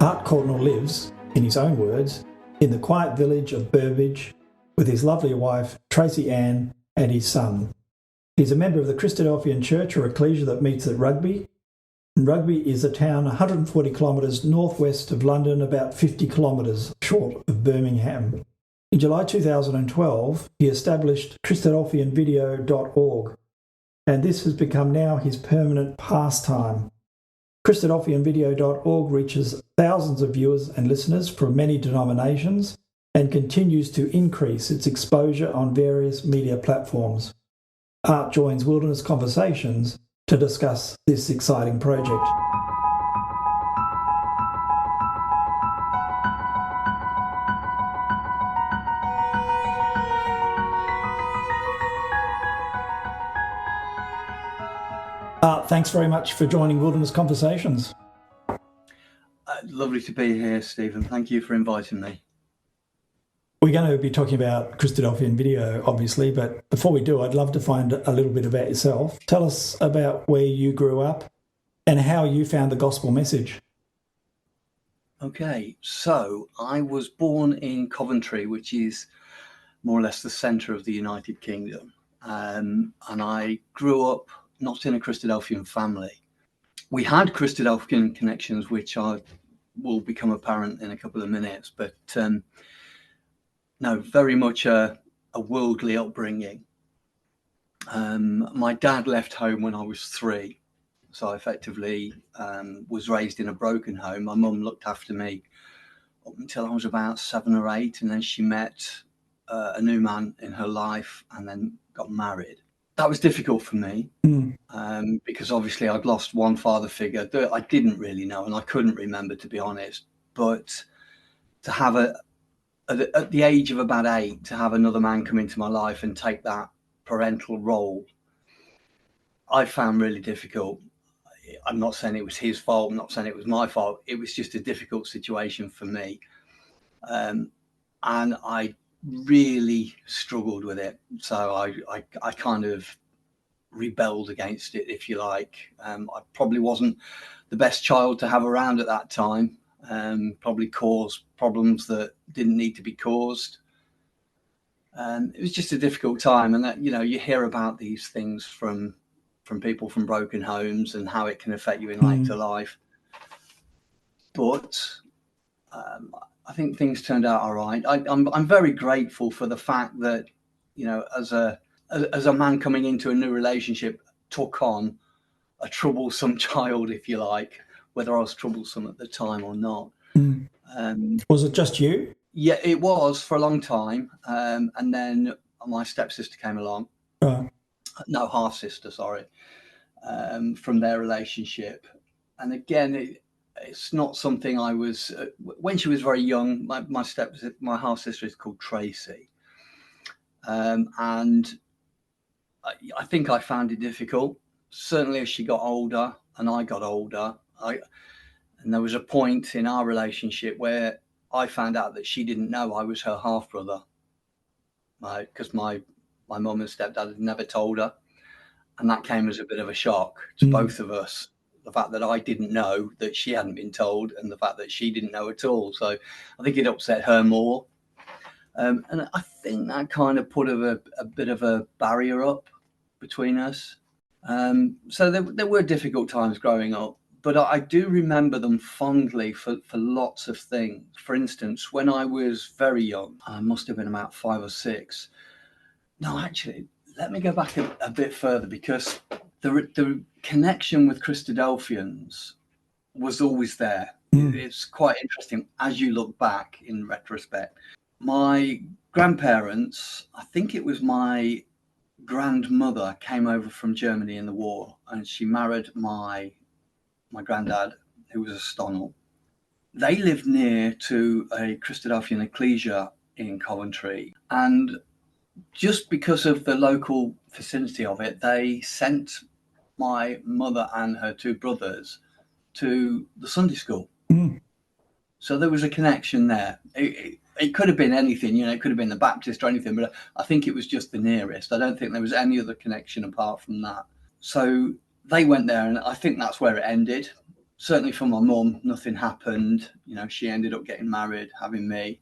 Art Courtonel lives, in his own words, in the quiet village of Burbage with his lovely wife, Trasey-anna, and his son. He's a member of the Christadelphian Church or ecclesia that meets at Rugby. And Rugby is a town 140 kilometres northwest of London, about 50 kilometres short of Birmingham. In July 2012, he established christadelphianvideo.org, and this has become now his permanent pastime. Christadelphianvideo.org reaches thousands of viewers and listeners from many denominations and continues to increase its exposure on various media platforms. Art joins Wilderness Conversations to discuss this exciting project. Art, thanks very much for joining Wilderness Conversations. Lovely to be here, Stephen. Thank you for inviting me. We're going to be talking about Christadelphian video, obviously, but before we do, I'd love to find a little bit about yourself. Tell us about where you grew up and how you found the gospel message. Okay, so I was born in Coventry, which is more or less the centre of the United Kingdom. And I grew up not in a Christadelphian family. We had Christadelphian connections, which will become apparent in a couple of minutes, but no, very much a worldly upbringing. My dad left home when I was 3, so I effectively was raised in a broken home. My mum looked after me up until I was about 7 or 8, and then she met a new man in her life and then got married. That was difficult for me because obviously I'd lost one father figure that I didn't really know and I couldn't remember, to be honest. But to have at the age of about 8, to have another man come into my life and take that parental role, I found really difficult. I'm not saying it was his fault. I'm not saying it was my fault. It was just a difficult situation for me. And I really struggled with it. So I kind of rebelled against it, if you like. I probably wasn't the best child to have around at that time. Probably caused problems that didn't need to be caused. It was just a difficult time, and that, you hear about these things from people from broken homes and how it can affect you in later life. But I think things turned out all right. I'm very grateful for the fact that, as a man coming into a new relationship, took on a troublesome child, if you like, whether I was troublesome at the time or not. Was it just you? Yeah, it was for a long time. And then my stepsister came along. No, half-sister, sorry, from their relationship. And again, it's not something I was... when she was very young, my half-sister is called Tracey. And I think I found it difficult. Certainly as she got older and I got older, and there was a point in our relationship where I found out that she didn't know I was her half-brother, because my mum and stepdad had never told her. And that came as a bit of a shock to both of us. The fact that I didn't know that she hadn't been told, and the fact that she didn't know at all. So I think it upset her more. And I think that kind of put a bit of a barrier up between us. So there were difficult times growing up, but I do remember them fondly for lots of things. For instance, when I was very young, I must have been about 5 or 6. No, actually, let me go back a bit further, because the connection with Christadelphians was always there. It's quite interesting as you look back in retrospect. My grandparents, I think it was my grandmother, came over from Germany in the war, and she married my granddad, who was a Stonel. They lived near to a Christadelphian ecclesia in Coventry, and just because of the local vicinity of it, they sent my mother and her 2 brothers to the Sunday school. So there was a connection there. It could have been anything, it could have been the Baptist or anything, but I think it was just the nearest. I don't think there was any other connection apart from that. So they went there, and I think that's where it ended. certainly for my mum, nothing happened. You know, she ended up getting married, having me,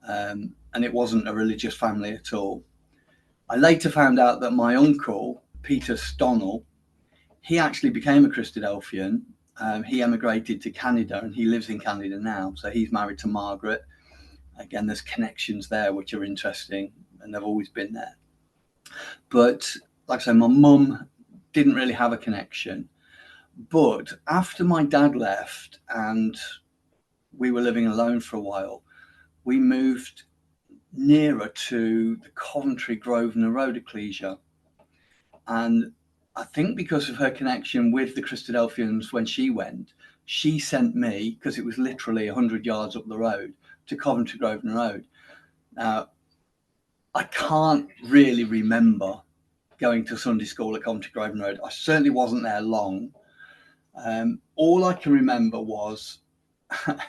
and it wasn't a religious family at all. I later found out that my uncle, Peter Stonell, he actually became a Christadelphian. He emigrated to Canada, and he lives in Canada now. So he's married to Margaret. Again, there's connections there which are interesting, and they've always been there. But like I say, my mum didn't really have a connection. But after my dad left and we were living alone for a while, we moved nearer to the Coventry Grosvenor Road ecclesia. And I think because of her connection with the Christadelphians when she went, she sent me, because it was literally 100 yards up the road, to Coventry Grosvenor Road. Now, I can't really remember going to Sunday school at Coventry Grosvenor Road. I certainly wasn't there long. All I can remember was,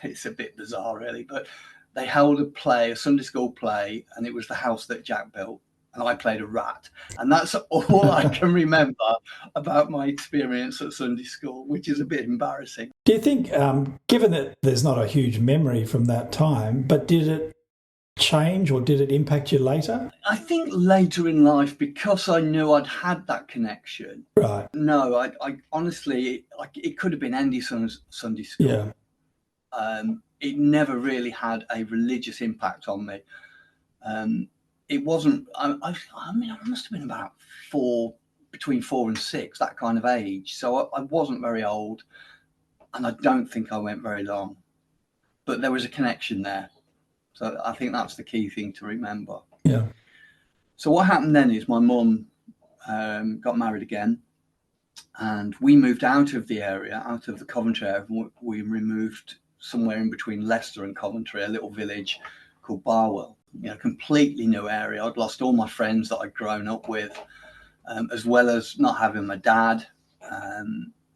it's a bit bizarre really, but they held a Sunday school play, and it was the house that Jack built, and I played a rat. And that's all I can remember about my experience at Sunday school, which is a bit embarrassing. Do you think, given that there's not a huge memory from that time, but did it change or did it impact you later? I think later in life, because I knew I'd had that connection. Right. No, I honestly, it could have been any Sunday school. Yeah. It never really had a religious impact on me. It wasn't, I mean, I must have been about between 4 and 6, that kind of age. So I wasn't very old, and I don't think I went very long, but there was a connection there. So I think that's the key thing to remember. Yeah. So what happened then is my mum got married again, and we moved out of the area, out of the Coventry area. We removed somewhere in between Leicester and Coventry, a little village called Barwell. You know, completely new area. I'd lost all my friends that I'd grown up with, as well as not having my dad.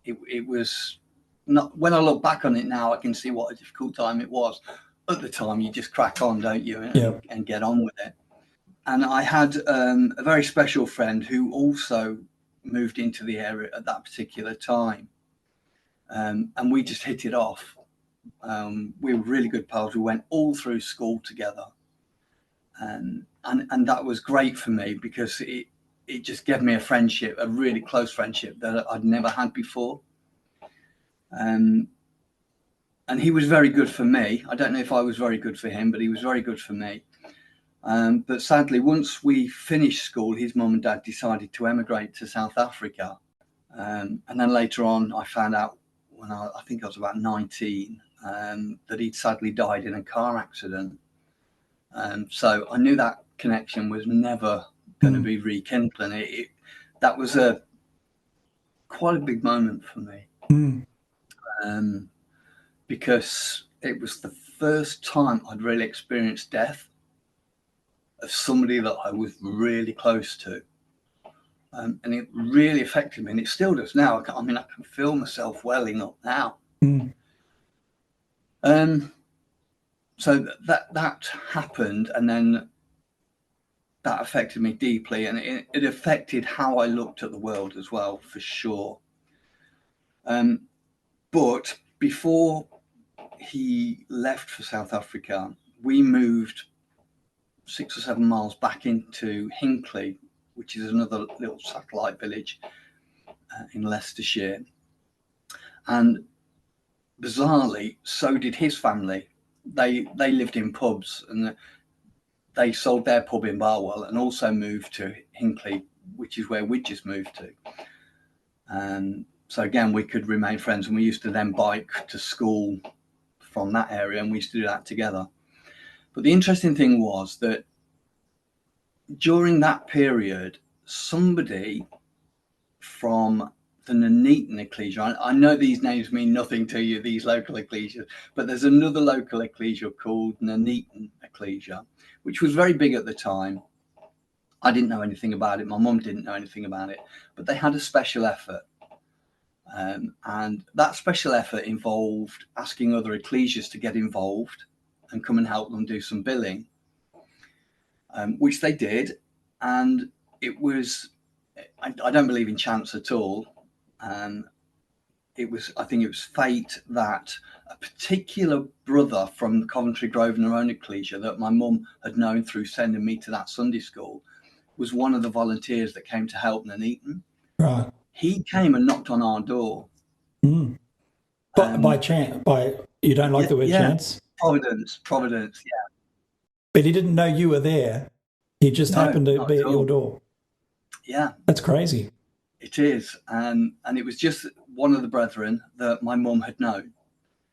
It was not. When I look back on it now, I can see what a difficult time it was. At the time, you just crack on, don't you, and get on with it. And I had a very special friend who also moved into the area at that particular time, and we just hit it off. We were really good pals. We went all through school together, and that was great for me because it just gave me a friendship, a really close friendship that I'd never had before. And he was very good for me. I don't know if I was very good for him, but he was very good for me. But sadly, once we finished school, his mum and dad decided to emigrate to South Africa. And then later on, I found out when I think I was about 19, that he'd sadly died in a car accident. So I knew that connection was never going to be rekindled. That was quite a big moment for me. Because it was the first time I'd really experienced death of somebody that I was really close to. And it really affected me, and it still does now. I can feel myself welling up now. So that happened, and then that affected me deeply, and it affected how I looked at the world as well, for sure. But before he left for South Africa, we moved 6 or 7 miles back into Hinckley, which is another little satellite village in Leicestershire. And bizarrely, so did his family. They lived in pubs, and they sold their pub in Barwell and also moved to Hinckley, which is where we just moved to. So again, we could remain friends, and we used to then bike to school from that area, and we used to do that together. But the interesting thing was that during that period, somebody from the Nuneaton ecclesia, I know these names mean nothing to you, these local ecclesias, but there's another local ecclesia called Nuneaton ecclesia, which was very big at the time. I didn't know anything about it. My mum didn't know anything about it, but they had a special effort. And that special effort involved asking other ecclesias to get involved and come and help them do some billing, which they did. And it was, I don't believe in chance at all. I think it was fate that a particular brother from Coventry Grove and their own ecclesia that my mum had known through sending me to that Sunday school was one of the volunteers that came to help Nuneaton. Right. He came and knocked on our door. Mm. But by chance, you don't like the word chance? Providence, yeah. But he didn't know you were there. He just happened to be at your door. Yeah. That's crazy. It is. And it was just one of the brethren that my mum had known.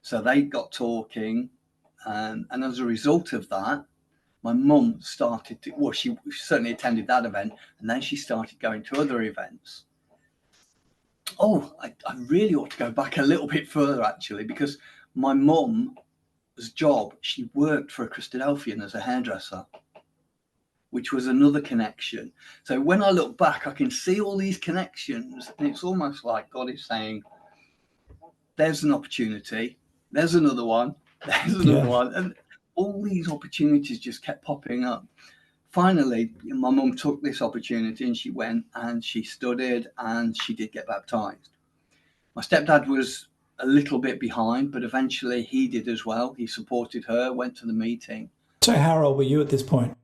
So they got talking. And as a result of that, my mum started to, well, she certainly attended that event. And then she started going to other events. Oh, I really ought to go back a little bit further, actually, because my mum's job, she worked for a Christadelphian as a hairdresser, which was another connection. So when I look back, I can see all these connections, and it's almost like God is saying, there's an opportunity, there's another one, there's another one. And all these opportunities just kept popping up. Finally, my mum took this opportunity and she went and she studied and she did get baptized. My stepdad was a little bit behind, but eventually he did as well. He supported her, went to the meeting. So how old were you at this point?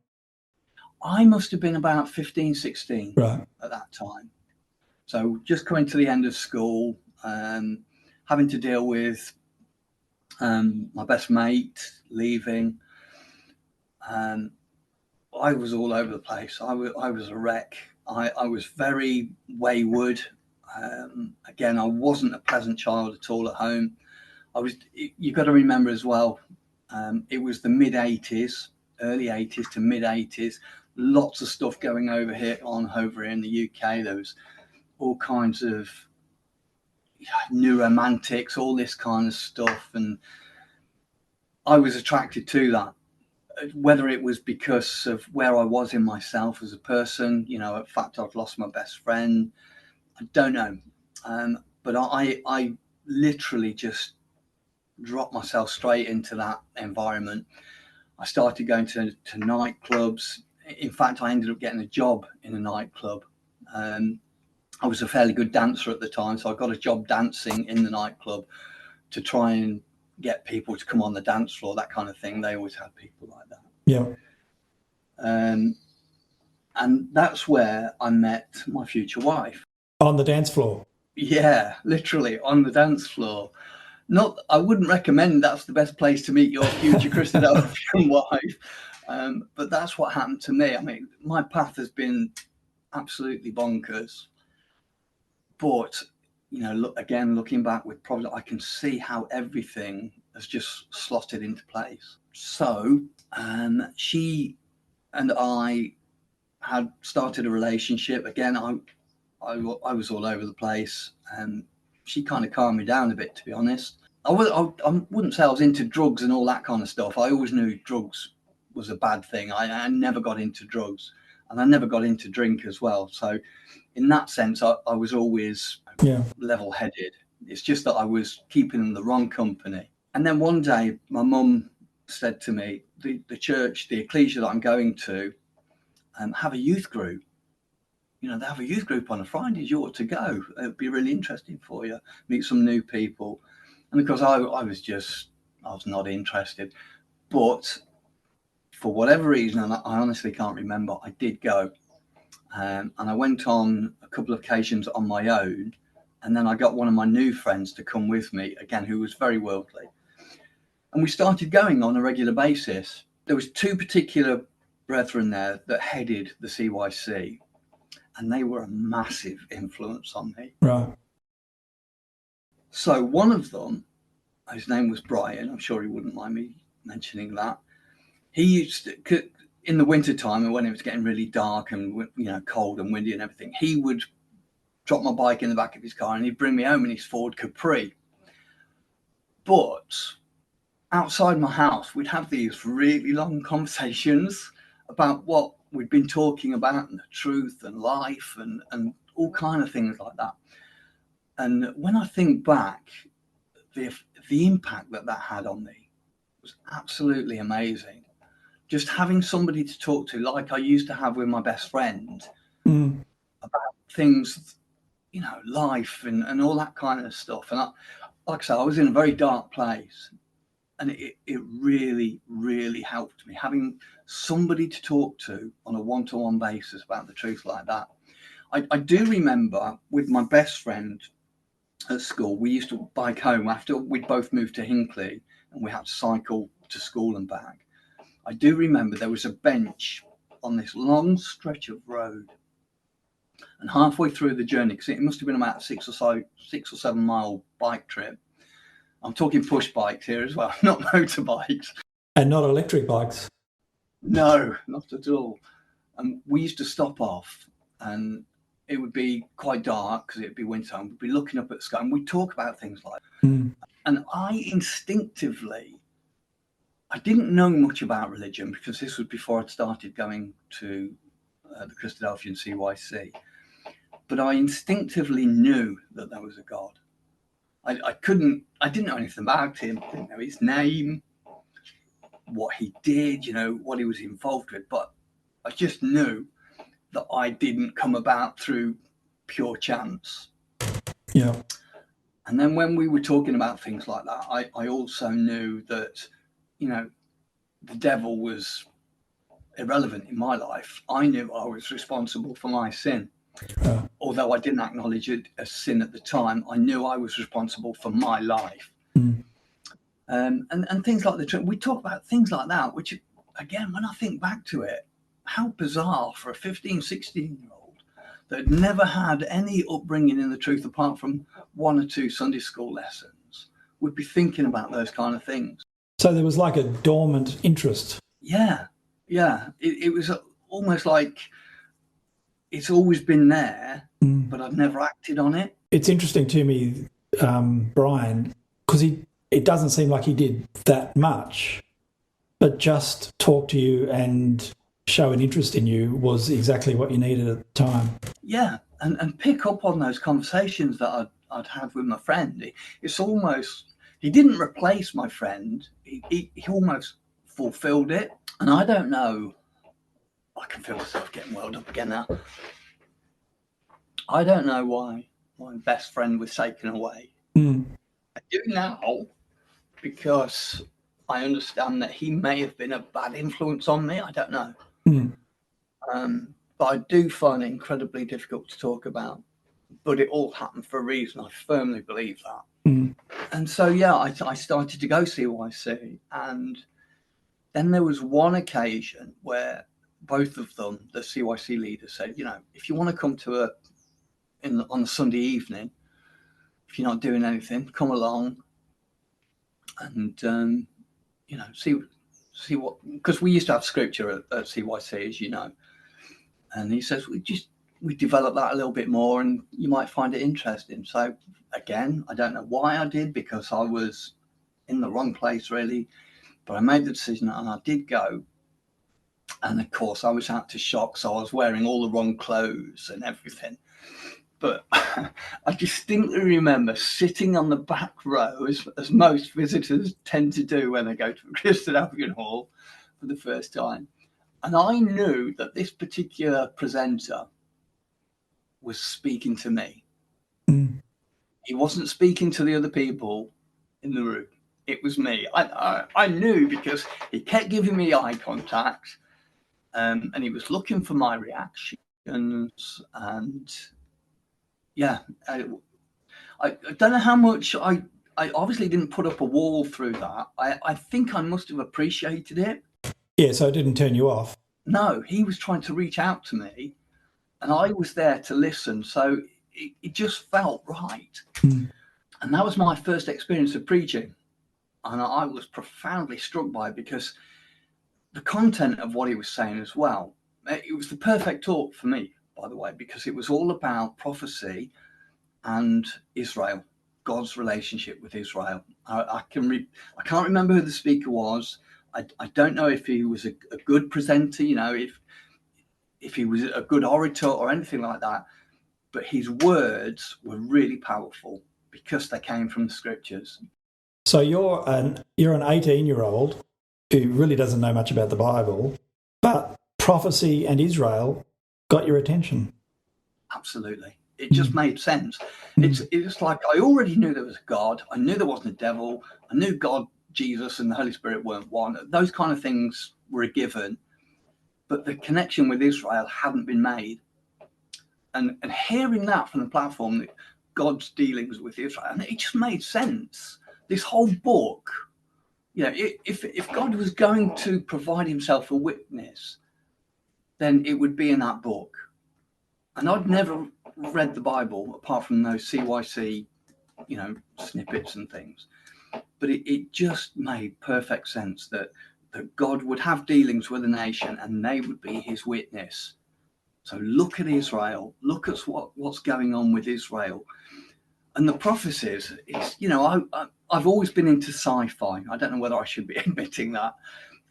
I must have been about 15, 16 right. at that time. So just coming to the end of school, having to deal with my best mate leaving. I was all over the place. I was a wreck. I was very wayward. Again, I wasn't a pleasant child at all at home. You've got to remember as well, it was the mid-80s, early 80s to mid-80s. Lots of stuff going over here in the UK. There was all kinds of new romantics, all this kind of stuff. And I was attracted to that. Whether it was because of where I was in myself as a person, in fact, I'd lost my best friend. I don't know. But I literally just dropped myself straight into that environment. I started going to nightclubs. In fact, I ended up getting a job in a nightclub. I was a fairly good dancer at the time, so I got a job dancing in the nightclub to try and get people to come on the dance floor, that kind of thing. They always had people like that. Yeah. And that's where I met my future wife. On the dance floor? Yeah, literally on the dance floor. I wouldn't recommend that's the best place to meet your future Christadelphian wife, but that's what happened to me. I mean, my path has been absolutely bonkers. But, looking back with Providence, I can see how everything has just slotted into place. So she and I had started a relationship. Again, I was all over the place, and she kind of calmed me down a bit, to be honest. I wouldn't say I was into drugs and all that kind of stuff. I always knew drugs was a bad thing. I never got into drugs, and I never got into drink as well. So in that sense, I was always level-headed. It's just that I was keeping in the wrong company. And then one day, my mum said to me, the church, the ecclesia that I'm going to, have a youth group. They have a youth group on a Friday. You ought to go. It'd be really interesting for you. Meet some new people. And because I was not interested. But for whatever reason, and I honestly can't remember, I did go. And I went on a couple of occasions on my own. And then I got one of my new friends to come with me, again, who was very worldly. And we started going on a regular basis. There was two particular brethren there that headed the CYC. And they were a massive influence on me. Right. So one of them, his name was Brian. I'm sure he wouldn't mind me mentioning that. He used to, in the winter time, and when it was getting really dark and cold and windy and everything, he would drop my bike in the back of his car and he'd bring me home in his Ford Capri. But outside my house, we'd have these really long conversations about what we'd been talking about, and the truth and life and all kind of things like that. And when I think back, the impact that had on me was absolutely amazing. Just having somebody to talk to, like I used to have with my best friend, about things life and all that kind of stuff. And like I said, I was in a very dark place, and it really, really helped me having somebody to talk to on a one-to-one basis about the truth like that. I do remember with my best friend at school, we used to bike home after we'd both moved to Hinckley, and we had to cycle to school and back. I do remember there was a bench on this long stretch of road, and halfway through the journey, because it must have been about a 6 or 7 mile bike trip. I'm talking push bikes here as well, not motorbikes. And not electric bikes? No, not at all. And we used to stop off, and it would be quite dark because it'd be winter, and we'd be looking up at the sky, and we'd talk about things like that. And I instinctively, I didn't know much about religion because this was before I'd started going to the Christadelphian CYC. But I instinctively knew that there was a God. I didn't know anything about him, didn't know his name, what he did, what he was involved with. But I just knew that I didn't come about through pure chance. Yeah. And then when we were talking about things like that, I also knew that, the devil was irrelevant in my life. I knew I was responsible for my sin. Although I didn't acknowledge it as sin at the time, I knew I was responsible for my life. And things like we talk about things like that, which, again, when I think back to it, how bizarre for a 15, 16-year-old that had never had any upbringing in the truth apart from 1 or 2 Sunday school lessons would be thinking about those kind of things. So there was like a dormant interest. Yeah. It was almost like it's always been there, but I've never acted on it. It's interesting to me, Brian, because it doesn't seem like he did that much, but just talk to you and show an interest in you was exactly what you needed at the time. Yeah, and pick up on those conversations that I'd have with my friend. It's almost, he didn't replace my friend, he almost fulfilled it. And I don't know, I can feel myself getting welled up again now. I don't know why my best friend was taken away. I do now, because I understand that he may have been a bad influence on me. I don't know. But I do find it incredibly difficult to talk about. But it all happened for a reason. I firmly believe that. And so, yeah, I started to go CYC. And then there was one occasion where both of them, the CYC leaders, said, if you want to come to on a Sunday evening, if you're not doing anything, come along and, see what, because we used to have scripture at CYC, as you know. And he says, we develop that a little bit more and you might find it interesting. So again, I don't know why I did, because I was in the wrong place really, but I made the decision and I did go. And of course I was out to shock. So I was wearing all the wrong clothes and everything. But I distinctly remember sitting on the back row, as most visitors tend to do when they go to a Christadelphian hall for the first time. And I knew that this particular presenter was speaking to me. He wasn't speaking to the other people in the room. It was me. I knew because he kept giving me eye contact, and he was looking for my reactions. And yeah, I don't know how much I obviously didn't put up a wall through that. I think I must have appreciated it. Yeah, so it didn't turn you off. No, he was trying to reach out to me and I was there to listen. So it just felt right. And that was my first experience of preaching. And I was profoundly struck by it because the content of what he was saying as well, it was the perfect talk for me, by the way, because it was all about prophecy and Israel, God's relationship with Israel. I can't remember who the speaker was. I don't know if he was a good presenter, if he was a good orator or anything like that. But his words were really powerful because they came from the scriptures. So you're an 18-year-old who really doesn't know much about the Bible, but prophecy and Israel got your attention. Absolutely. it just made sense. It's like I already knew there was a God. I knew there wasn't a devil. I knew God, Jesus, and the Holy Spirit weren't one. Those kind of things were a given. But the connection with Israel hadn't been made. And hearing that from the platform, that God's dealings with Israel, and it just made sense. This whole book, if God was going to provide himself a witness, then it would be in that book. And I'd never read the Bible apart from those CYC, snippets and things. But it just made perfect sense that God would have dealings with a nation and they would be his witness. So look at Israel. Look at what's going on with Israel. And the prophecies, I've always been into sci-fi. I don't know whether I should be admitting that.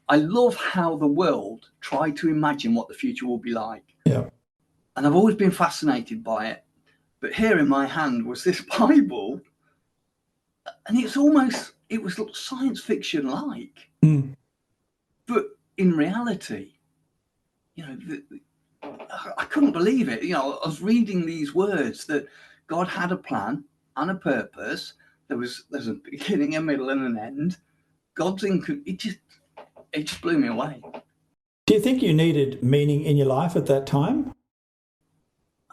I love how the world tried to imagine what the future will be like. Yeah. And I've always been fascinated by it. But here in my hand was this Bible, and it was science fiction like. But in reality, I couldn't believe it. I was reading these words that God had a plan and a purpose. There's a beginning, a middle, and an end. It just blew me away. Do you think you needed meaning in your life at that time?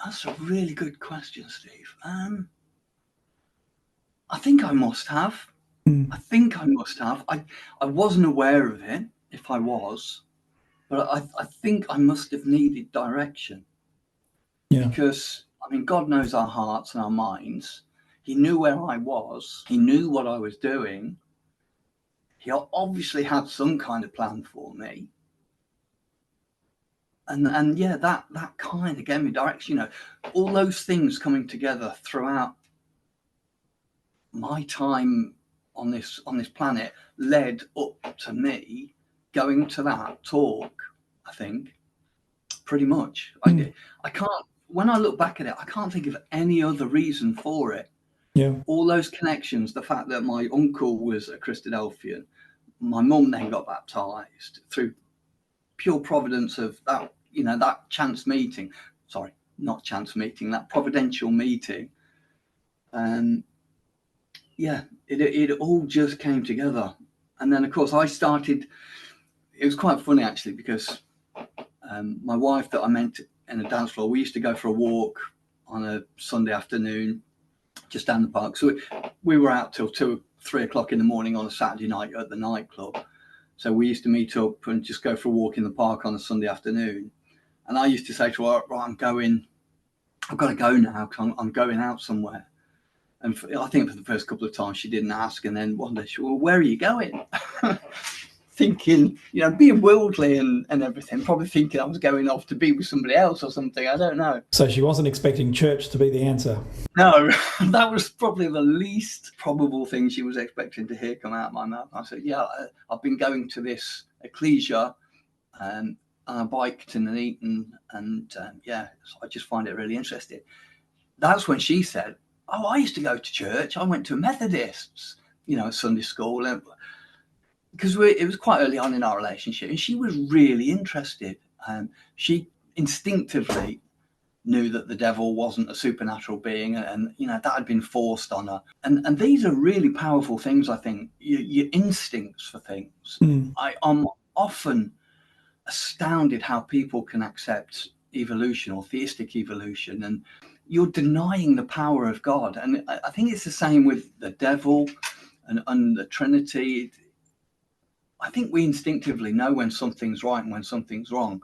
That's a really good question, Steve. I think I must have. I wasn't aware of it, if I was, but I think I must have needed direction. Yeah. Because, God knows our hearts and our minds. He knew where I was. He knew what I was doing. He obviously had some kind of plan for me. And yeah, that kind of gave me direction. All those things coming together throughout my time on this planet led up to me going to that talk. I think pretty much. I can't. When I look back at it, I can't think of any other reason for it. Yeah. All those connections, the fact that my uncle was a Christadelphian, my mum then got baptized through pure providence of that. That chance meeting. Sorry, not chance meeting. That providential meeting. Yeah, it all just came together. And then, of course, I started. It was quite funny actually because my wife that I met in a dance floor, we used to go for a walk on a Sunday afternoon just down the park. So we were out till 2, 3 o'clock in the morning on a Saturday night at the nightclub. So we used to meet up and just go for a walk in the park on a Sunday afternoon. And I used to say to her, right, I've got to go now because I'm going out somewhere. And I think for the first couple of times she didn't ask. And then one day she said, well, where are you going? Thinking, being worldly and everything, probably thinking I was going off to be with somebody else or something. I don't know. So she wasn't expecting church to be the answer. No, that was probably the least probable thing she was expecting to hear come out of my mouth. I said, yeah, I've been going to this ecclesia and I biked and eaten and yeah, so I just find it really interesting. That's when she said, oh, I used to go to church. I went to a Methodist's, Sunday school. And because it was quite early on in our relationship and she was really interested. She instinctively knew that the devil wasn't a supernatural being and that had been forced on her. And these are really powerful things, I think, your instincts for things. I'm often astounded how people can accept evolution or theistic evolution and you're denying the power of God. And I think it's the same with the devil and the Trinity. I think we instinctively know when something's right and when something's wrong.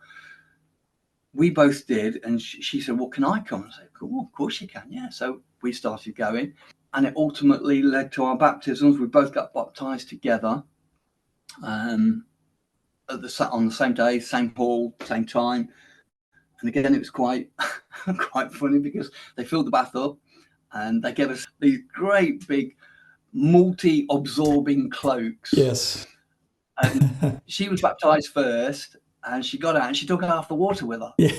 We both did. And she said, well, can I come? I said, cool, of course you can. Yeah. So we started going and it ultimately led to our baptisms. We both got baptized together on the same day, same hall, same time. And again, it was quite funny because they filled the bath up and they gave us these great big multi-absorbing cloaks. Yes. And she was baptized first and she got out and she took half the water with her. Yeah.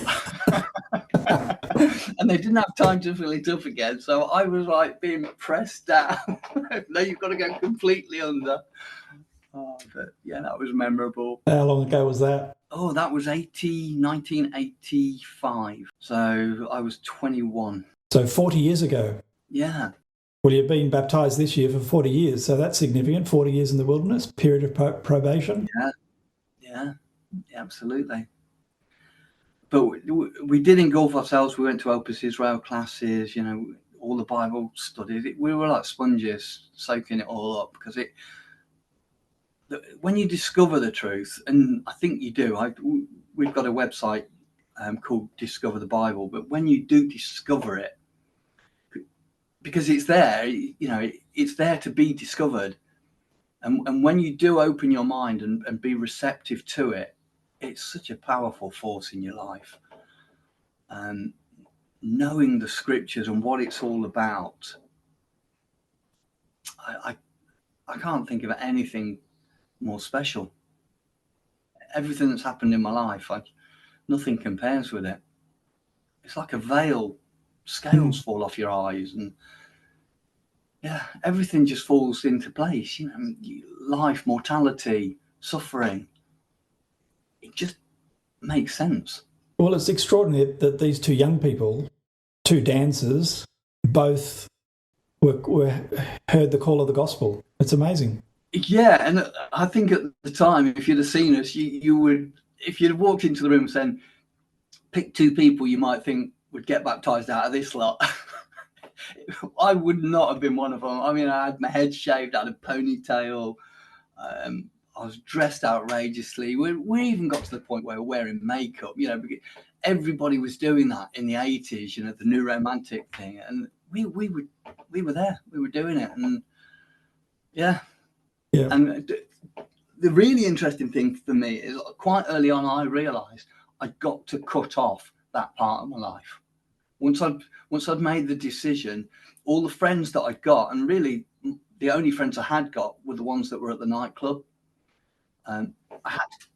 And they didn't have time to fill it up again. So I was like being pressed down. No, you've got to go completely under. Oh, but yeah, that was memorable. How long ago was that? Oh, that was 1985. So I was 21. So 40 years ago. Yeah. Well, you've been baptised this year for 40 years, so that's significant. 40 years in the wilderness, period of probation. Yeah, absolutely. But we did engulf ourselves. We went to Opus Israel classes, you know, all the Bible studies. We were like sponges, soaking it all up, because when you discover the truth, and I think you do, we've got a website called Discover the Bible, but when you do discover it, because it's there, you know, it's there to be discovered. And when you do open your mind and be receptive to it, it's such a powerful force in your life. Knowing the scriptures and what it's all about, I can't think of anything more special. Everything that's happened in my life, nothing compares with it. It's like a veil, scales fall off your eyes, and everything just falls into place. You know, life, mortality, suffering. It just makes sense. Well, it's extraordinary that these two young people, two dancers, both heard the call of the gospel. It's amazing. Yeah, and I think at the time, if you'd have seen us, you would, if you'd have walked into the room saying, pick two people you might think would get baptised out of this lot, I would not have been one of them. I mean, I had my head shaved, I had a ponytail, I was dressed outrageously. We even got to the point where we're wearing makeup, you know, because everybody was doing that in the 80s, you know, the new romantic thing. And we were there, we were doing it. And yeah. And the really interesting thing for me is quite early on, I realised I'd got to cut off that part of my life. Once I'd made the decision, all the friends that I got, and really the only friends I had got were the ones that were at the nightclub. I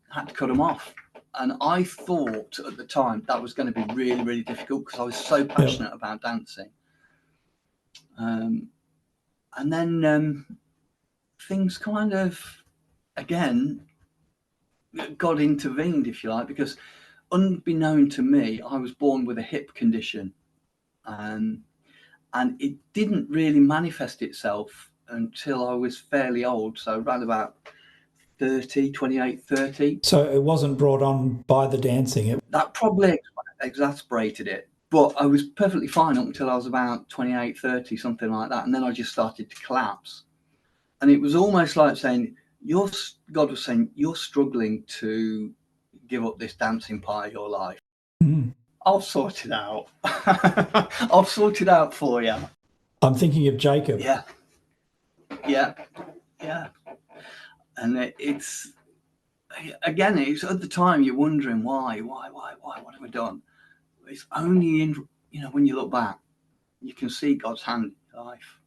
had to cut them off. And I thought at the time that was going to be really, really difficult because I was so passionate about dancing. And then things kind of, again, God intervened, if you like, because unbeknown to me, I was born with a hip condition. And it didn't really manifest itself until I was fairly old, so around about 28, 30. So it wasn't brought on by the dancing? That probably exacerbated it. But I was perfectly fine up until I was about 28, 30, something like that. And then I just started to collapse. And it was almost like saying, God was saying, you're struggling to give up this dancing part of your life. I'll sort it out. I'll sort it out for you. I'm thinking of Jacob. Yeah. And it's again, it's at the time you're wondering why, what have we done? It's only in, you know, when you look back, you can see God's hand in your life.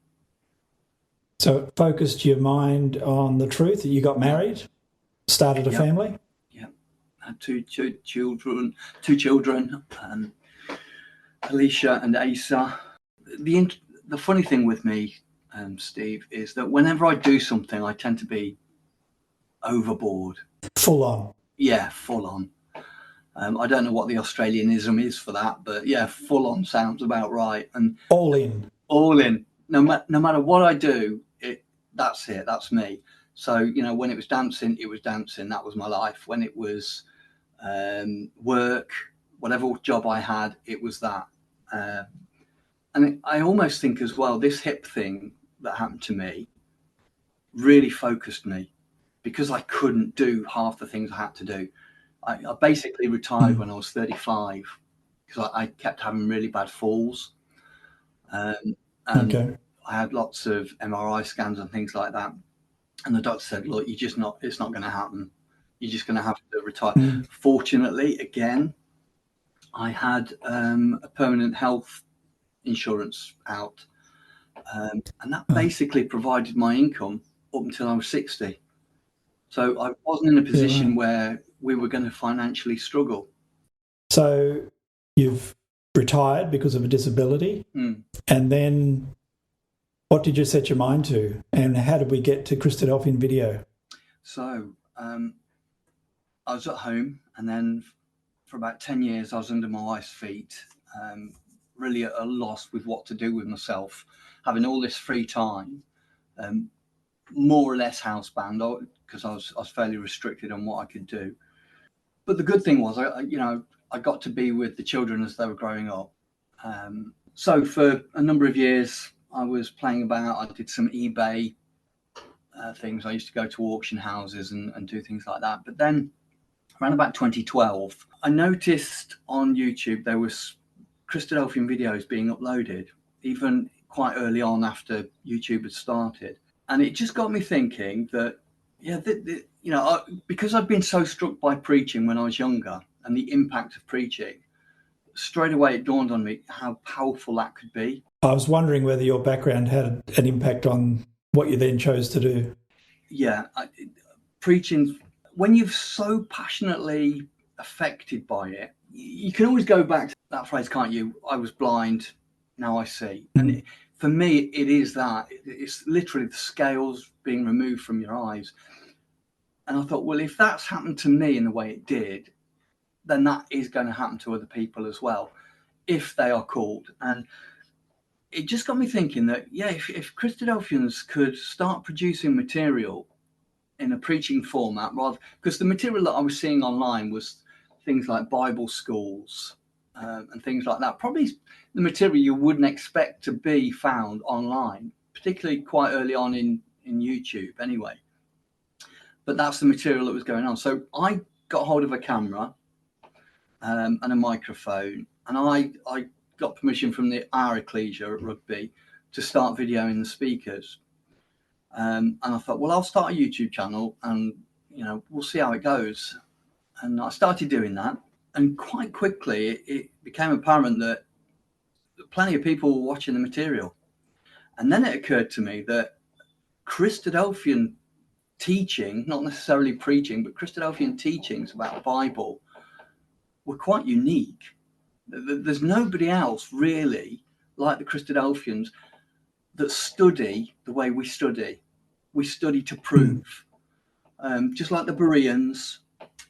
So it focused your mind on the truth that you got married, started a family. Had two children, Alicia and Asa. The funny thing with me, Steve, is that whenever I do something, I tend to be overboard. Full on. Yeah, full on. I don't know what the Australianism is for that, but yeah, full on sounds about right. And all in. No matter what I do, that's it. That's me. So, you know, when it was dancing, it was dancing. That was my life. When it was work, whatever job I had, it was that. And I almost think as well, this hip thing that happened to me really focused me because I couldn't do half the things I had to do. I basically retired when I was 35 because I kept having really bad falls. And I had lots of MRI scans and things like that. And the doctor said, look, it's not going to happen. You're just going to have to retire. Fortunately, again, I had a permanent health insurance out. And that basically provided my income up until I was 60. So I wasn't in a position where we were going to financially struggle. So you've retired because of a disability. And then what did you set your mind to? And how did we get to Christadelphian Video? So I was at home, and then for about 10 years I was under my wife's feet, really at a loss with what to do with myself, having all this free time, more or less housebound, because I was fairly restricted on what I could do. But the good thing was, I got to be with the children as they were growing up. So for a number of years, I was playing about. I did some eBay things. I used to go to auction houses and do things like that. But then around about 2012, I noticed on YouTube there was Christadelphian videos being uploaded, even quite early on after YouTube had started. And it just got me thinking that, because I'd been so struck by preaching when I was younger and the impact of preaching, straight away it dawned on me how powerful that could be. I was wondering whether your background had an impact on what you then chose to do. Yeah, preaching, when you're so passionately affected by it, you can always go back to that phrase, can't you? I was blind, now I see. And for me, it is that. It's literally the scales being removed from your eyes. And I thought, well, if that's happened to me in the way it did, then that is going to happen to other people as well, if they are called. And it just got me thinking that, if Christadelphians could start producing material in a preaching format, rather, because the material that I was seeing online was things like Bible schools and things like that, probably the material you wouldn't expect to be found online, particularly quite early on in YouTube anyway. But that's the material that was going on. So I got hold of a camera and a microphone, and I got permission from our ecclesia at Rugby to start videoing the speakers. And I thought, well, I'll start a YouTube channel and, we'll see how it goes. And I started doing that. And quite quickly, it became apparent that plenty of people were watching the material. And then it occurred to me that Christadelphian teaching, not necessarily preaching, but Christadelphian teachings about the Bible were quite unique. There's nobody else really like the Christadelphians that study the way we study. We study to prove, just like the Bereans.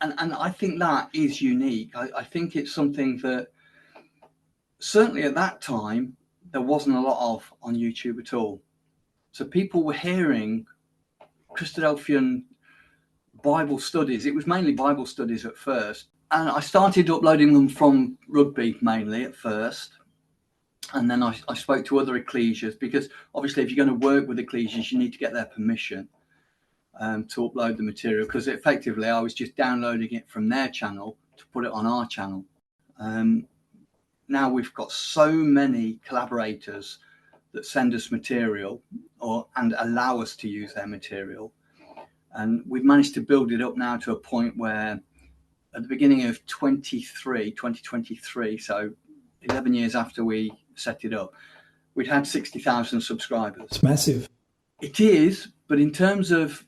And I think that is unique. I think it's something that certainly at that time, there wasn't a lot of on YouTube at all. So people were hearing Christadelphian Bible studies. It was mainly Bible studies at first. And I started uploading them from Rugby mainly at first. And then I spoke to other ecclesias, because obviously if you're going to work with ecclesias, you need to get their permission to upload the material, because effectively I was just downloading it from their channel to put it on our channel. Now we've got so many collaborators that send us material and allow us to use their material. And we've managed to build it up now to a point where at the beginning of 2023, so 11 years after we set it up, we'd had 60,000 subscribers. It's massive. It is, but in terms of,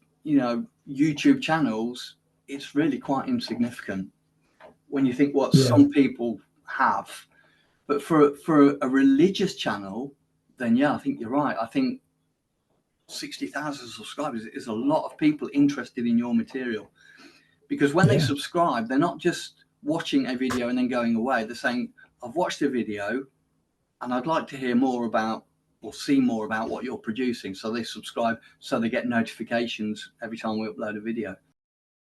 YouTube channels, it's really quite insignificant when you think what some people have. But for a religious channel, then I think you're right. I think 60,000 subscribers is a lot of people interested in your material, because when they subscribe, they're not just watching a video and then going away. They're saying, I've watched a video and I'd like to hear more about or see more about what you're producing. So they subscribe, so they get notifications every time we upload a video.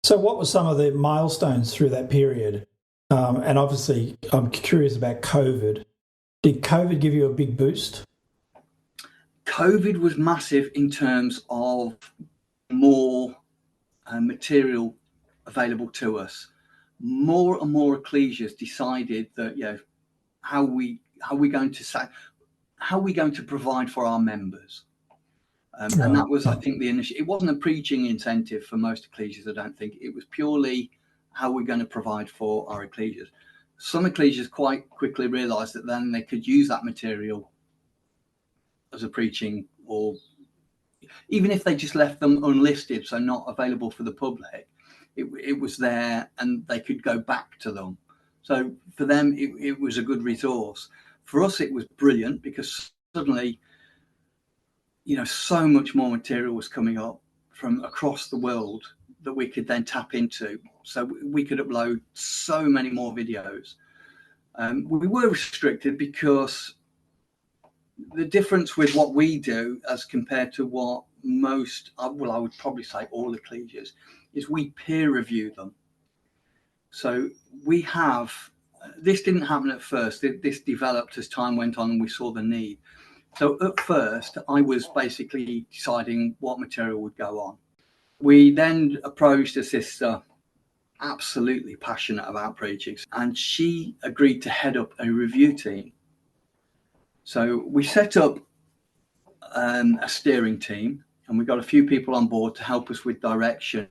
So what were some of the milestones through that period? And obviously, I'm curious about COVID. Did COVID give you a big boost? COVID was massive in terms of more material available to us. More and more ecclesias decided that, how are we going to provide for our members? And that was, I think, the initial. It wasn't a preaching incentive for most ecclesias, I don't think. It was purely how we're going to provide for our ecclesias. Some ecclesias quite quickly realised that then they could use that material as a preaching, or even if they just left them unlisted, so not available for the public, it was there and they could go back to them. So for them, it was a good resource. For us, it was brilliant, because suddenly, so much more material was coming up from across the world that we could then tap into. So we could upload so many more videos. We were restricted because The difference with what we do as compared to what most, well, I would probably say all ecclesias, is we peer review them. So we have, this didn't happen at first. This developed as time went on and we saw the need. So at first, I was basically deciding what material would go on. We then approached a sister, absolutely passionate about preaching, and she agreed to head up a review team. So we set up a steering team, and we got a few people on board to help us with direction,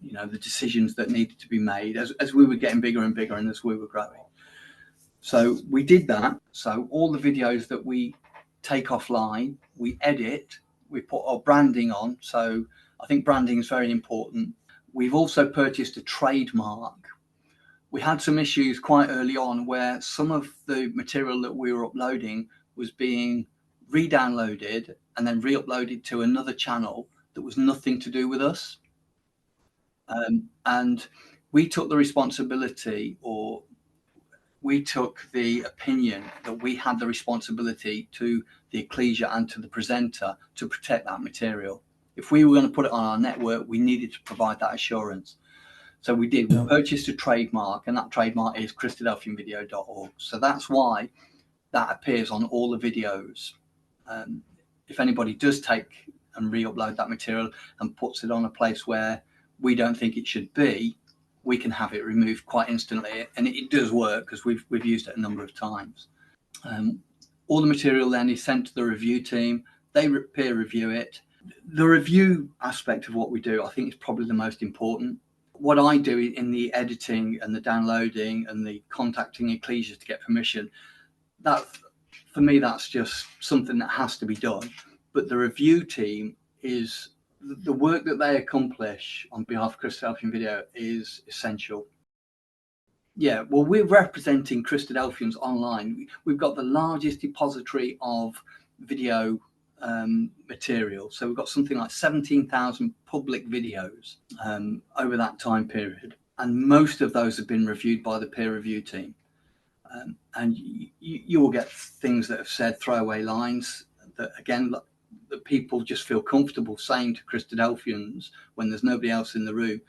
you know, the decisions that needed to be made as we were getting bigger and bigger and as we were growing. So we did that. So all the videos that we take offline, we edit, we put our branding on. So I think branding is very important. We've also purchased a trademark. We had some issues quite early on where some of the material that we were uploading was being re-downloaded and then re-uploaded to another channel that was nothing to do with us. And we took the responsibility, or we took the opinion that we had the responsibility to the ecclesia and to the presenter to protect that material. If we were going to put it on our network, we needed to provide that assurance. So we did. We purchased a trademark, and that trademark is christadelphianvideo.org. So that's why that appears on all the videos. If anybody does take and re-upload that material and puts it on a place where we don't think it should be, we can have it removed quite instantly, and it does work because we've used it a number of times. All the material then is sent to the review team. They peer review it. The review aspect of what we do, I think, is probably the most important. What I do in the editing and the downloading and the contacting ecclesia to get permission, that for me, that's just something that has to be done. But the review team is the work that they accomplish on behalf of Christadelphian Video is essential. Yeah, well, we're representing Christadelphians online. We've got the largest depository of video material. So we've got something like 17,000 public videos over that time period. And most of those have been reviewed by the peer review team. And you will get things that have said throwaway lines that, again, that people just feel comfortable saying to Christadelphians when there's nobody else in the room.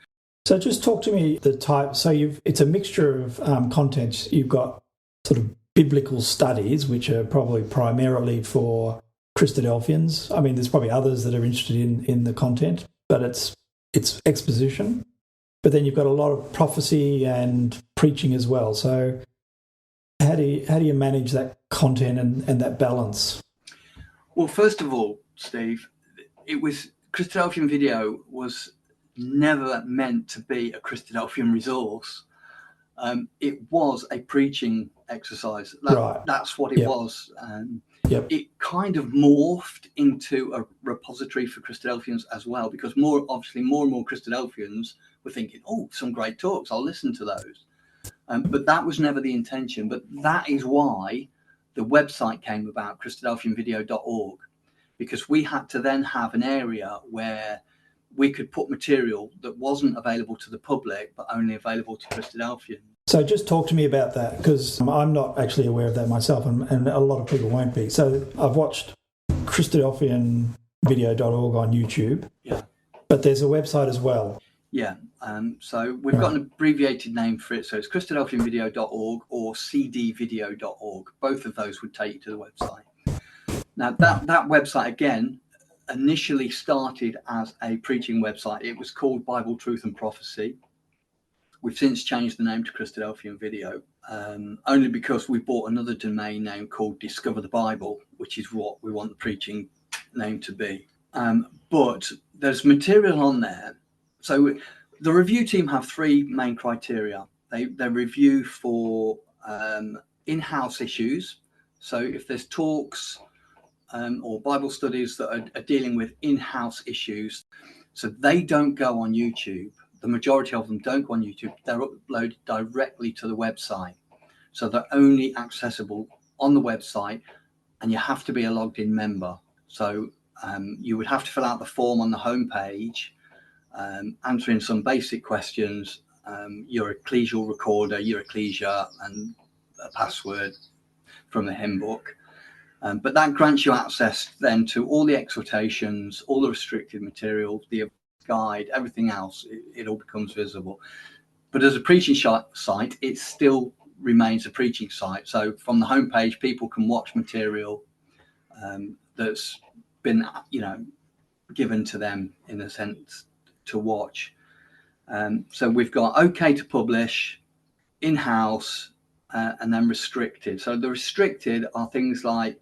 So just talk to me the type. So it's a mixture of contents. You've got sort of biblical studies, which are probably primarily for Christadelphians. I mean, there's probably others that are interested in the content, but it's exposition. But then you've got a lot of prophecy and preaching as well. So how do you manage that content and that balance? Well, first of all, Steve, Christadelphian Video was never meant to be a Christadelphian resource. It was a preaching exercise. That's what it was. It kind of morphed into a repository for Christadelphians as well, because more and more Christadelphians were thinking, oh, some great talks, I'll listen to those. But that was never the intention. But that is why the website came about, christadelphianvideo.org, because we had to then have an area where we could put material that wasn't available to the public, but only available to Christadelphians. So just talk to me about that, because I'm not actually aware of that myself, and a lot of people won't be. So I've watched christadelphianvideo.org on YouTube, but there's a website as well. Yeah, so we've got an abbreviated name for it. So it's christadelphianvideo.org or cdvideo.org. Both of those would take you to the website. Now, that website, again, initially started as a preaching website. It was called Bible, Truth and Prophecy. We've since changed the name to Christadelphian Video, only because we bought another domain name called Discover the Bible, which is what we want the preaching name to be. But there's material on there. So the review team have three main criteria. They review for in-house issues. So if there's talks or Bible studies that are dealing with in-house issues, so they don't go on YouTube. The majority of them don't go on YouTube. They're uploaded directly to the website. So they're only accessible on the website, and you have to be a logged in member. So you would have to fill out the form on the homepage, answering some basic questions, your ecclesial recorder, your ecclesia, and a password from the hymn book. But that grants you access then to all the exhortations, all the restricted material, the guide, everything else. It all becomes visible. But as a preaching site, it still remains a preaching site. So from the homepage, people can watch material that's been, given to them in a sense to watch. So we've got okay to publish, in-house, and then restricted. So the restricted are things like,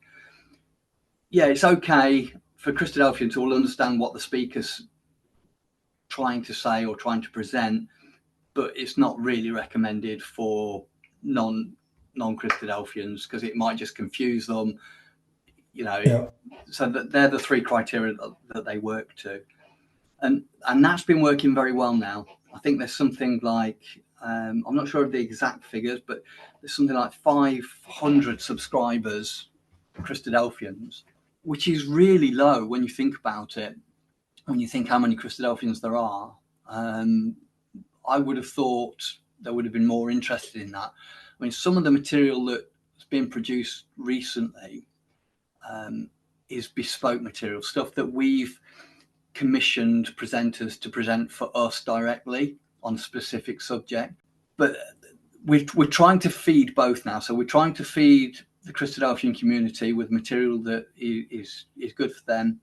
it's okay for Christadelphian to all understand what the speaker's trying to say or trying to present, but it's not really recommended for non-Christadelphians because it might just confuse them, So that they're the three criteria that they work to, and that's been working very well now. I think there's something like I'm not sure of the exact figures, but there's something like 500 subscribers, Christadelphians, which is really low when you think about it. When you think how many Christadelphians there are, I would have thought there would have been more interested in that. I mean, some of the material that's been produced recently is bespoke material, stuff that we've commissioned presenters to present for us directly on a specific subject. But we're trying to feed both now. So we're trying to feed the Christadelphian community with material that is good for them,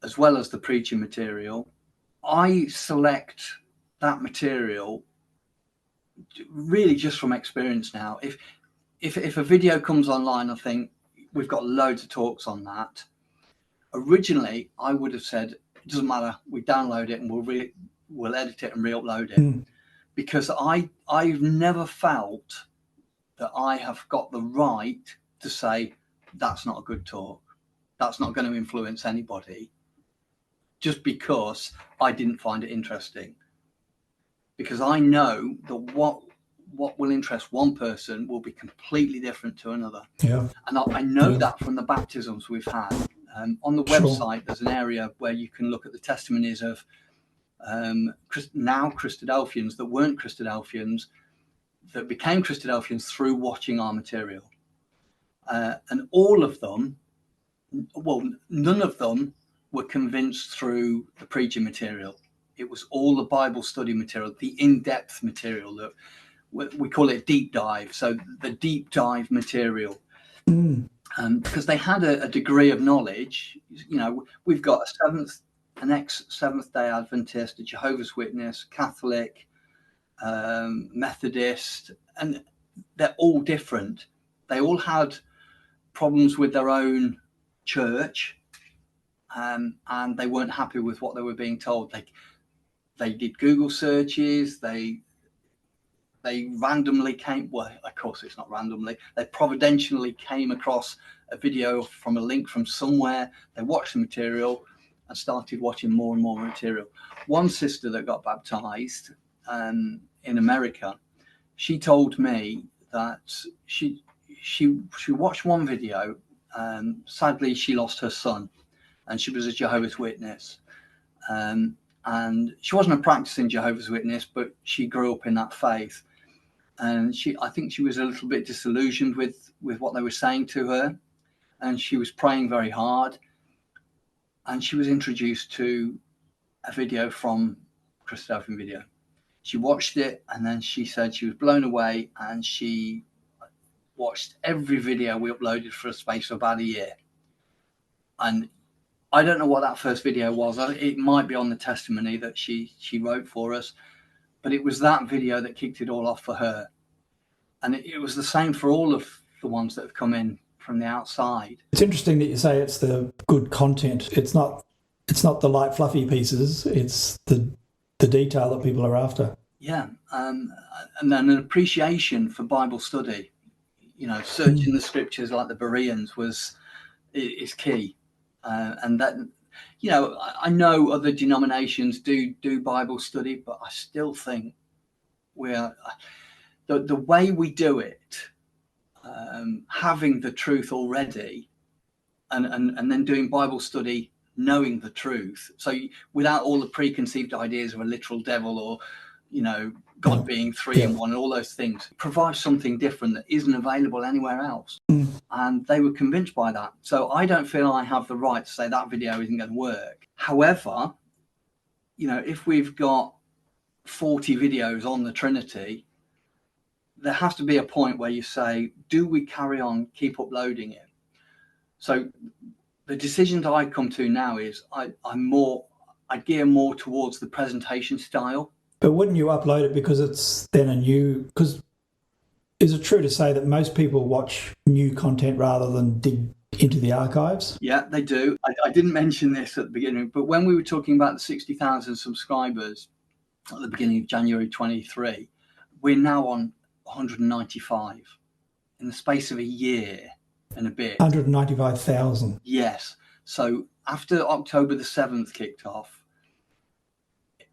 as well as the preaching material. I select that material really just from experience now. If a video comes online, I think we've got loads of talks on that. Originally, I would have said, it doesn't matter, we download it and we'll edit it and re-upload it. Because I've never felt that I have got the right to say, that's not a good talk. That's not going to influence anybody. Just because I didn't find it interesting. Because I know that what will interest one person will be completely different to another. Yeah. And I know that from the baptisms we've had. On the website, there's an area where you can look at the testimonies of now Christadelphians that weren't Christadelphians, that became Christadelphians through watching our material. And all of them, none of them were convinced through the preaching material. It was all the Bible study material, the in-depth material that we call it deep dive. So the deep dive material, because they had a degree of knowledge. We've got an ex-Seventh-day Adventist, a Jehovah's Witness, Catholic, Methodist, and they're all different. They all had problems with their own church, and they weren't happy with what they were being told. They did Google searches. They randomly came, well, of course it's not randomly, they providentially came across a video from a link from somewhere. They watched the material and started watching more and more material. One sister that got baptized in America, she told me that she watched one video. Sadly, she lost her son, and she was a Jehovah's Witness. And she wasn't a practicing Jehovah's Witness, but she grew up in that faith. And I think she was a little bit disillusioned with what they were saying to her. And she was praying very hard. And she was introduced to a video from Christadelphian Video. She watched it, and then she said she was blown away, and she watched every video we uploaded for a space of about a year. And I don't know what that first video was. It might be on the testimony that she wrote for us, but it was that video that kicked it all off for her. And it was the same for all of the ones that have come in from the outside. It's interesting that you say it's the good content. It's not the light fluffy pieces. It's the detail that people are after. Yeah, and then an appreciation for Bible study. Searching the scriptures like the Bereans is key. And that, I know other denominations do Bible study, but I still think the way we do it, having the truth already, and then doing Bible study, knowing the truth. So without all the preconceived ideas of a literal devil or God being three in one, and all those things. Provide something different that isn't available anywhere else. And they were convinced by that. So I don't feel I have the right to say that video isn't going to work. However, if we've got 40 videos on the Trinity, there has to be a point where you say, do we carry on, keep uploading it? So the decision that I come to now is I gear more towards the presentation style. But wouldn't you upload it because it's then because is it true to say that most people watch new content rather than dig into the archives? Yeah, they do. I didn't mention this at the beginning, but when we were talking about the 60,000 subscribers at the beginning of January 23, we're now on 195 in the space of a year and a bit. 195,000. Yes. So after October the 7th kicked off,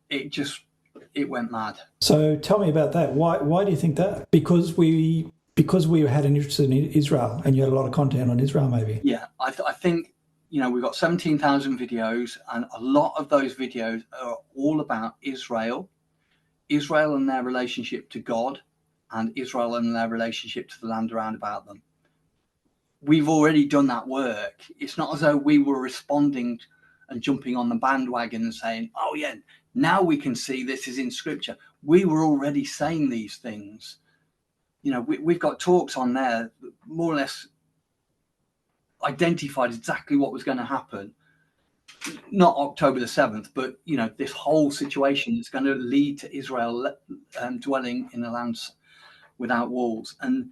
it went mad. So tell me about that. Why do you think that? Because we had an interest in Israel, and you had a lot of content on Israel, maybe. Yeah, I think we've got 17,000 videos, and a lot of those videos are all about Israel and their relationship to God, and Israel and their relationship to the land around about them. We've already done that work. It's not as though we were responding and jumping on the bandwagon and saying, oh yeah, now we can see this is in Scripture. We were already saying these things. We've got talks on there that more or less identified exactly what was going to happen. Not October the 7th, but, this whole situation that's going to lead to Israel dwelling in the lands without walls. And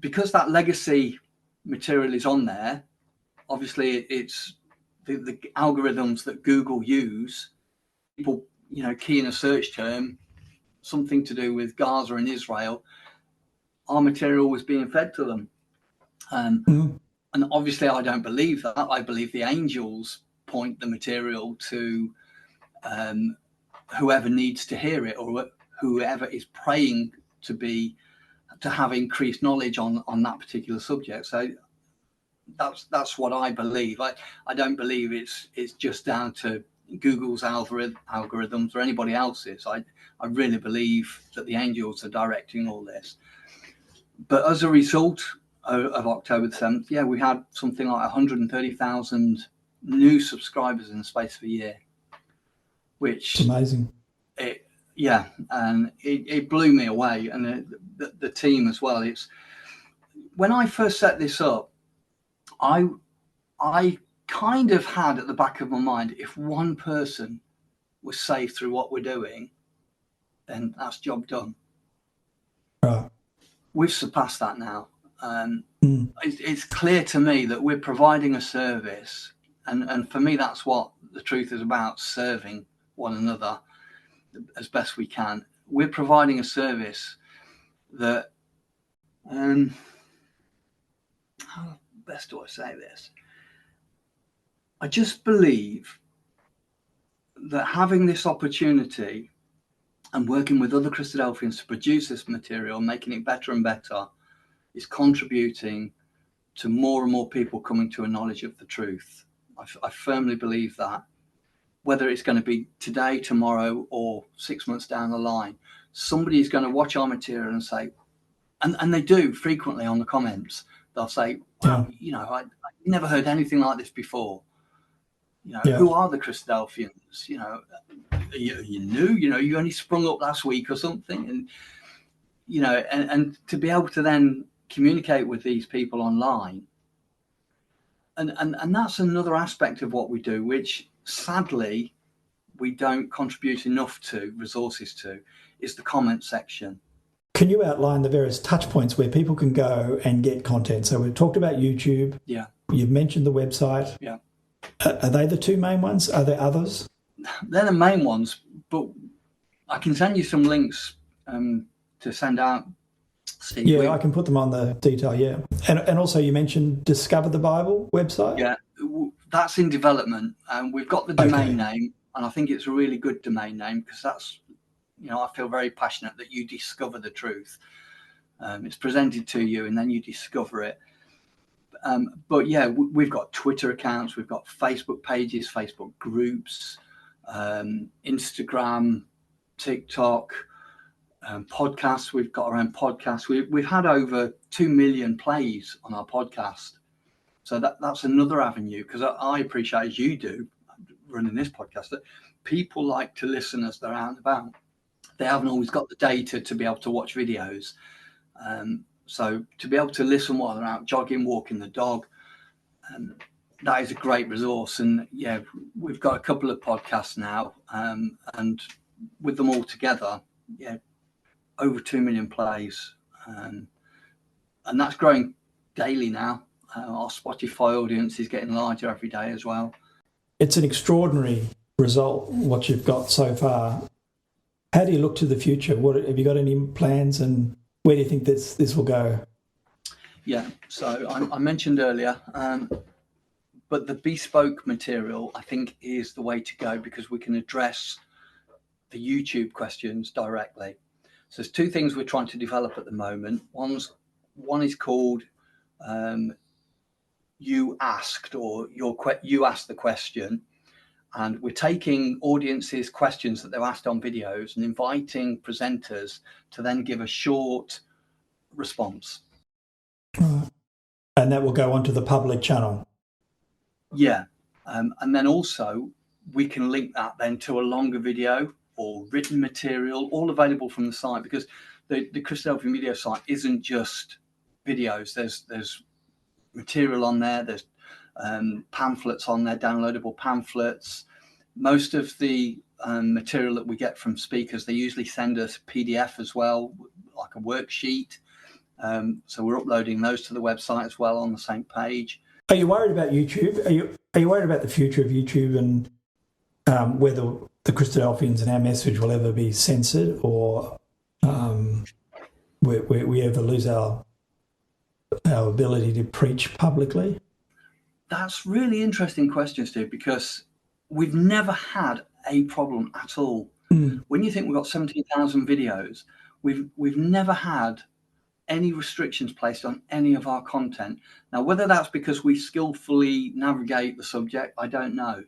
because that legacy material is on there, obviously it's the algorithms that Google use. People, key in a search term, something to do with Gaza and Israel, our material was being fed to them. And obviously I don't believe that. I believe the angels point the material to whoever needs to hear it, or whoever is praying to have increased knowledge on that particular subject. So that's what I believe. I don't believe it's just down to Google's algorithms or anybody else's. I really believe that the angels are directing all this. But as a result of October the 7th, we had something like 130,000 new subscribers in the space of a year, which it's amazing. And it blew me away, and the team as well. It's when I first set this up, I kind of had at the back of my mind, if one person was saved through what we're doing, then that's job done. Right. We've surpassed that now. It's clear to me that we're providing a service, and for me that's what the truth is about, serving one another as best we can. We're providing a service that how best do I say this? I just believe that having this opportunity and working with other Christadelphians to produce this material, making it better and better, is contributing to more and more people coming to a knowledge of the truth. I firmly believe that. Whether it's going to be today, tomorrow, or 6 months down the line, somebody is going to watch our material and say, and they do frequently on the comments, they'll say, wow, I never heard anything like this before. Who are the Christadelphians? Are you new? You only sprung up last week or something. And, and to be able to then communicate with these people online. And that's another aspect of what we do, which sadly we don't contribute enough resources to, is the comment section. Can you outline the various touch points where people can go and get content? So we've talked about YouTube. Yeah. You've mentioned the website. Yeah. Are they the two main ones? Are there others? They're the main ones, but I can send you some links to send out. Steve, yeah, I can put them on the detail, yeah. And also you mentioned Discover the Bible website? Yeah, that's in development. We've got the domain name, and I think it's a really good domain name because that's, I feel very passionate that you discover the truth. It's presented to you and then you discover it. But yeah, we've got Twitter accounts, we've got Facebook pages, Facebook groups. Instagram, TikTok, podcasts. We've got our own podcast. We've had over 2 million plays on our podcast. So that's another avenue, because I appreciate, as you do, running this podcast, that people like to listen as they're out and about. They haven't always got the data to be able to watch videos. So to be able to listen while they're out jogging, walking the dog, that is a great resource. And yeah, we've got a couple of podcasts now, and with them all together, yeah, over 2 million plays, and that's growing daily now. Our Spotify audience is getting larger every day as well. It's an extraordinary result, what you've got so far. How do you look to the future? What have you got any plans, and where do you think this will go? Yeah, so I mentioned earlier, but the bespoke material, I think, is the way to go, because we can address the YouTube questions directly. So there's two things we're trying to develop at the moment. One is called You Asked, or You Asked the Question. And we're taking audiences' questions that they've asked on videos and inviting presenters to then give a short response. Right. And that will go onto the public channel. Yeah. And then also we can link that then to a longer video or written material, all available from the site, because the Christadelphian video site isn't just videos. There's material on there. There's pamphlets on there, downloadable pamphlets. Most of the material that we get from speakers, they usually send us PDF as well, like a worksheet. So we're uploading those to the website as well on the same page. Are you worried about YouTube? Are you worried about the future of YouTube, and whether the Christadelphians and our message will ever be censored, or we ever lose our ability to preach publicly? That's really interesting question, Steve, because we've never had a problem at all. When you think we've got 17,000 videos, we've never had any restrictions placed on any of our content. Now, whether that's because we skillfully navigate the subject, I don't know,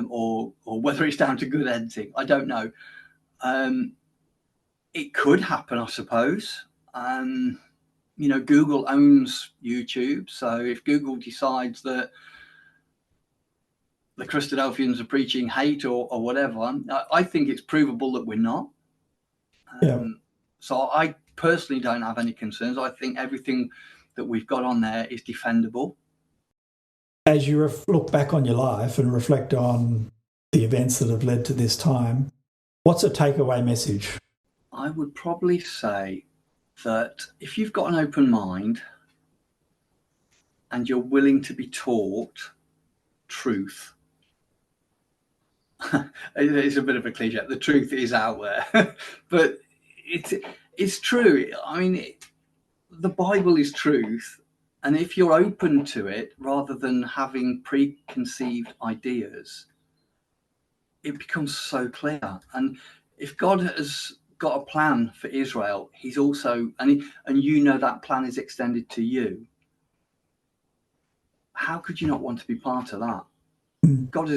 or whether it's down to good editing, I don't know. It could happen, I suppose. Google owns YouTube, so if Google decides that the Christadelphians are preaching hate or whatever, I think it's provable that we're not. So I personally don't have any concerns. I think everything that we've got on there is defendable. As you look back on your life and reflect on the events that have led to this time, what's a takeaway message? I would probably say that if you've got an open mind and you're willing to be taught truth, it's a bit of a cliche, the truth is out there, but it's true. I mean, the Bible is truth, and if you're open to it rather than having preconceived ideas, it becomes so clear. And if God has got a plan for Israel, he's also, and that plan is extended to you, how could you not want to be part of that? God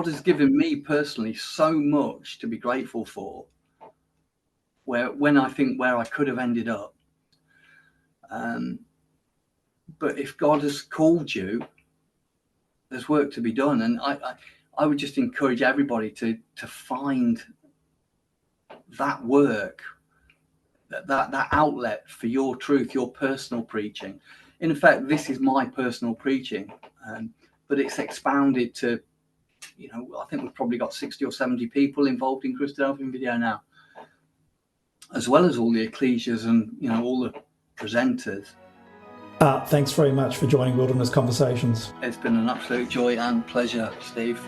has given me personally so much to be grateful for, when I could have ended up. But if God has called you, there's work to be done. And I would just encourage everybody to find that work, that outlet for your truth, your personal preaching. In effect, this is my personal preaching, but it's expounded to, I think we've probably got 60 or 70 people involved in Christadelphian video now, as well as all the ecclesias and all the presenters. Thanks very much for joining Wilderness Conversations. It's been an absolute joy and pleasure, Steve.